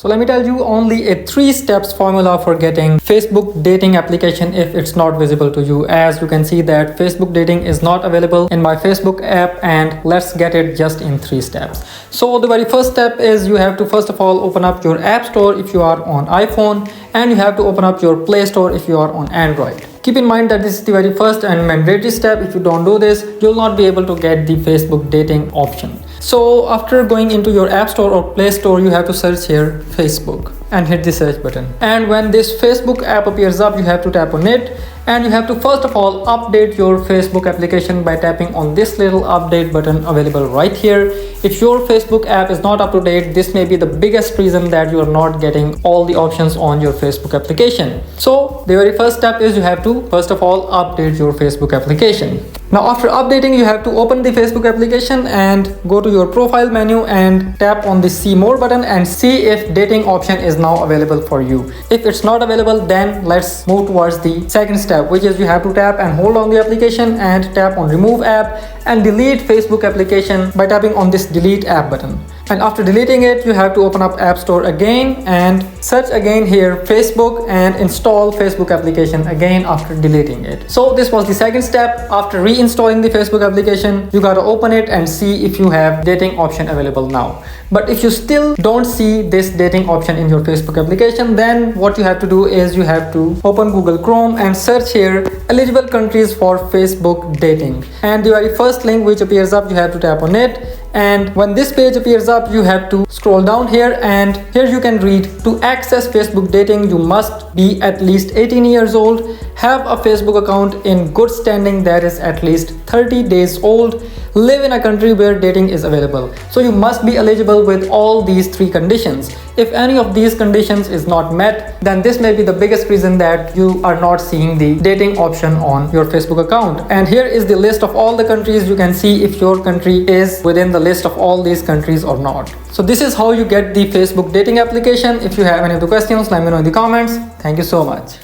So let me tell you only a 3 steps formula for getting Facebook dating application if it's not visible to you. As you can see that Facebook dating is not available in my Facebook app, and let's get it just in 3 steps. So the very first step is you have to first of all open up your app store if you are on iPhone, and you have to open up your Play Store if you are on Android. Keep in mind that this is the very first and mandatory step. If you don't do this, you'll not be able to get the Facebook dating option. So after going into your App Store or Play Store, you have to search here Facebook and hit the search button. And when this Facebook app appears up, you have to tap on it, and you have to first of all update your Facebook application by tapping on this little update button available right here. If your Facebook app is not up to date, this may be the biggest reason that you are not getting all the options on your Facebook application. So the very first step is you have to first of all update your Facebook application. Now after updating, you have to open the Facebook application and go to your profile menu and tap on the see more button and see if dating option is now available for you. If it's not available, then let's move towards the second step, which is you have to tap and hold on the application and tap on remove app and delete Facebook application by tapping on this delete app button. And after deleting it, you have to open up App Store again and search again here Facebook and install Facebook application again after deleting it. So this was the second step. After reinstalling the Facebook application, you gotta open it and see if you have dating option available now. But if you still don't see this dating option in your Facebook application, then what you have to do is you have to open Google Chrome and search here eligible countries for Facebook dating. And the very first link which appears up, you have to tap on it. And when this page appears up, you have to scroll down here, and here you can read, to access Facebook dating, you must be at least 18 years old, have a Facebook account in good standing that is at least 30 days old, live in a country where dating is available. So you must be eligible with all these 3 conditions. If any of these conditions is not met, then this may be the biggest reason that you are not seeing the dating option on your Facebook account. And here is the list of all the countries. You can see if your country is within the list of all these countries or not. So this is how you get the Facebook dating application. If you have any other questions, let me know in the comments. Thank you so much.